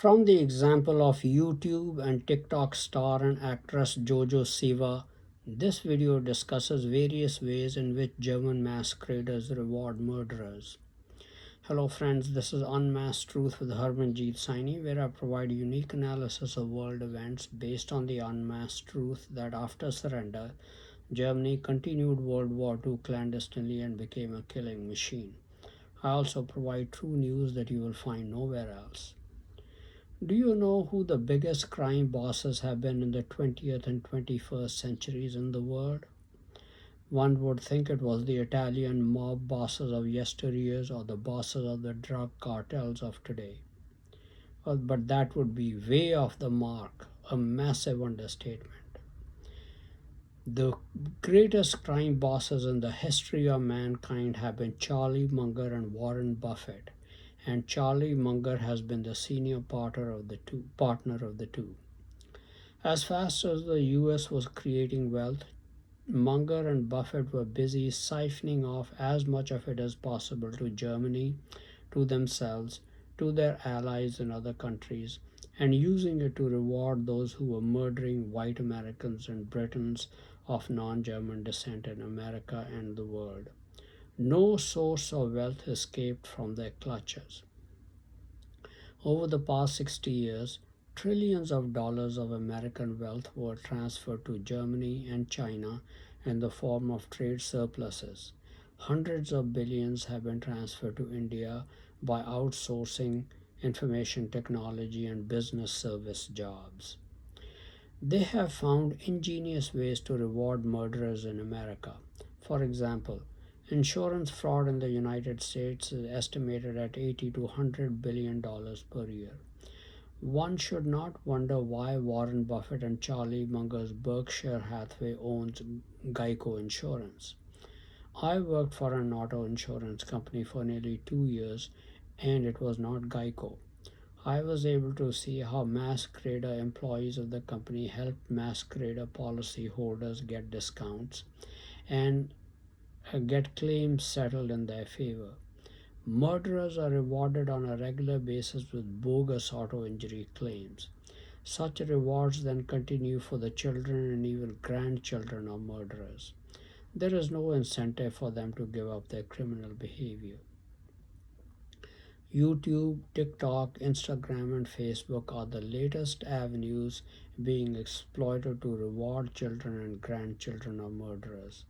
From the example of YouTube and TikTok star and actress Jojo Siwa, this video discusses various ways in which German masqueraders reward murderers. Hello friends, this is Unmasked Truth with Harmanjeet Saini, where I provide unique analysis of world events based on the unmasked truth that after surrender, Germany continued World War II clandestinely and became a killing machine. I also provide true news that you will find nowhere else. Do you know who the biggest crime bosses have been in the 20th and 21st centuries in the world? One would think it was the Italian mob bosses of yesteryears or the bosses of the drug cartels of today. But that would be way off the mark, a massive understatement. The greatest crime bosses in the history of mankind have been Charlie Munger and Warren Buffett, and Charlie Munger has been the senior partner of the two. As fast as the US was creating wealth, Munger and Buffett were busy siphoning off as much of it as possible to Germany, to themselves, to their allies in other countries, and using it to reward those who were murdering white Americans and Britons of non German descent in America and the world. No source of wealth escaped from their clutches. Over the past 60 years, trillions of dollars of American wealth were transferred to Germany and China in the form of trade surpluses. Hundreds of billions have been transferred to India by outsourcing information technology and business service jobs. They have found ingenious ways to reward murderers in America. For example, insurance fraud in the United States is estimated at 80 to $100 billion per year. One should not wonder why Warren Buffett and Charlie Munger's Berkshire Hathaway owns Geico Insurance. I worked for an auto insurance company for nearly 2 years, and it was not Geico. I was able to see how Masquerader employees of the company helped Masquerader policy holders get discounts and get claims settled in their favor. Murderers are rewarded on a regular basis with bogus auto injury claims. Such rewards then continue for the children and even grandchildren of murderers. There is no incentive for them to give up their criminal behavior. YouTube, TikTok, Instagram, and Facebook are the latest avenues being exploited to reward children and grandchildren of murderers.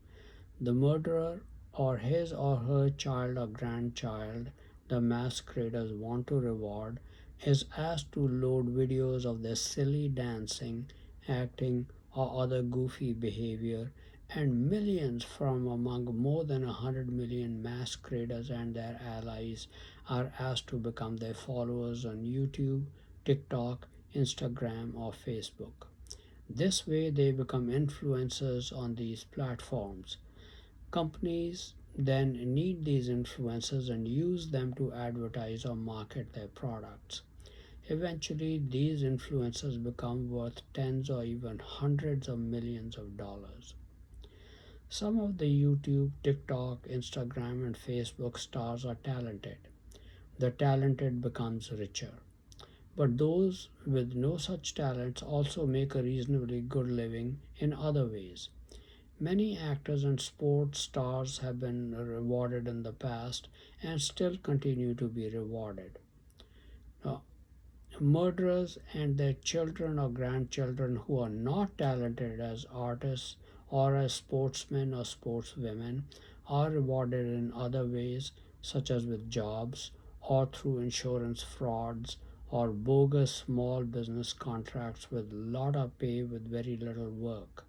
The murderer or his or her child or grandchild the masqueraders want to reward is asked to load videos of their silly dancing, acting, or other goofy behavior, and millions from among more than 100 million masqueraders and their allies are asked to become their followers on YouTube, TikTok, Instagram, or Facebook. This way, they become influencers on these platforms. Companies then need these influencers and use them to advertise or market their products. Eventually, these influencers become worth tens or even hundreds of millions of dollars. Some of the YouTube, TikTok, Instagram, and Facebook stars are talented. The talented becomes richer. But those with no such talents also make a reasonably good living in other ways. Many actors and sports stars have been rewarded in the past and still continue to be rewarded. Now, murderers and their children or grandchildren who are not talented as artists or as sportsmen or sportswomen are rewarded in other ways, such as with jobs or through insurance frauds or bogus small business contracts with a lot of pay with very little work.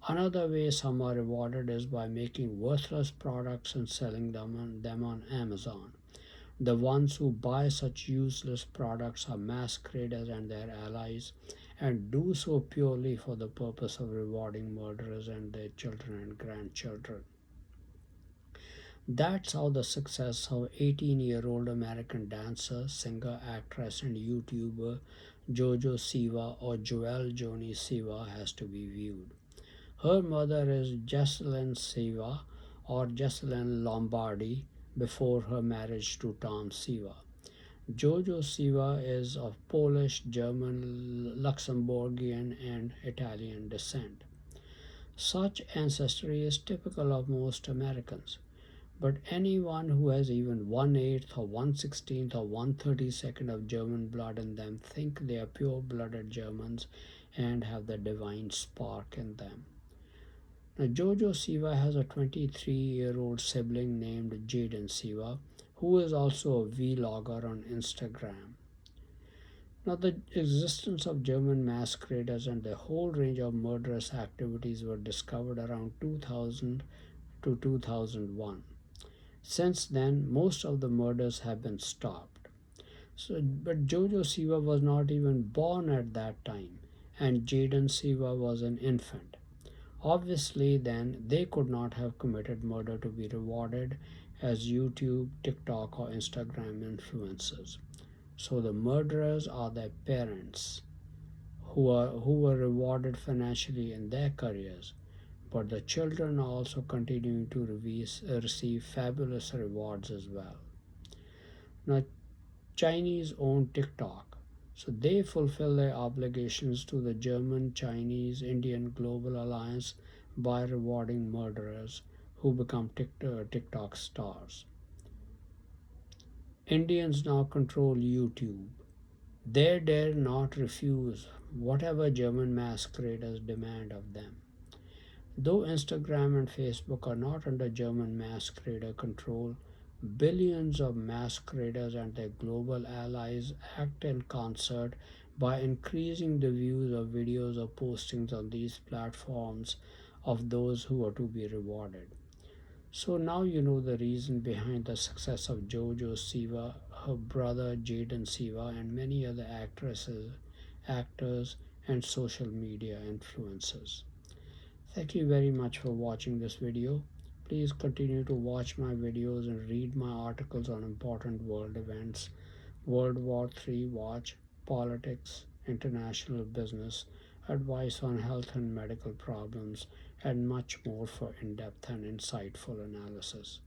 Another way some are rewarded is by making worthless products and selling them on Amazon. The ones who buy such useless products are masqueraders and their allies, and do so purely for the purpose of rewarding murderers and their children and grandchildren. That's how the success of 18-year-old American dancer, singer, actress, and YouTuber Jojo Siwa or Joelle Joni Siwa has to be viewed. Her mother is Jessalyn Siwa or Jessalyn Lombardi before her marriage to Tom Siwa. Jojo Siwa is of Polish, German, Luxembourgian, and Italian descent. Such ancestry is typical of most Americans, but anyone who has even 1/8 or 1/16 or 1/32 of German blood in them think they are pure blooded Germans and have the divine spark in them. Now, Jojo Siwa has a 23-year-old sibling named Jaden Siwa, who is also a vlogger on Instagram. Now, the existence of German masqueraders and their whole range of murderous activities were discovered around 2000 to 2001. Since then, most of the murders have been stopped. But Jojo Siwa was not even born at that time, and Jaden Siwa was an infant. Obviously, then, they could not have committed murder to be rewarded as YouTube, TikTok, or Instagram influencers. So the murderers are their parents who were rewarded financially in their careers, but the children are also continuing to receive fabulous rewards as well. Now, Chinese own TikTok, so they fulfill their obligations to the German, Chinese, Indian Global Alliance by rewarding murderers who become TikTok stars. Indians now control YouTube. They dare not refuse whatever German masqueraders demand of them. Though Instagram and Facebook are not under German masquerader control, billions of masqueraders and their global allies act in concert by increasing the views of videos or postings on these platforms of those who are to be rewarded. So now you know the reason behind the success of Jojo Siwa, her brother Jaden Siwa, and many other actresses, actors, and social media influencers. Thank you very much for watching this video. Please continue to watch my videos and read my articles on important world events, World War III watch, politics, international business, advice on health and medical problems, and much more for in-depth and insightful analysis.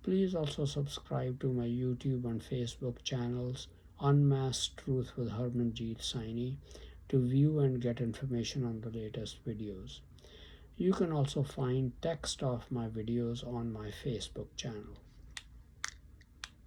Please also subscribe to my YouTube and Facebook channels, Unmasked Truth with Harmanjeet Saini, to view and get information on the latest videos. You can also find text of my videos on my Facebook channel.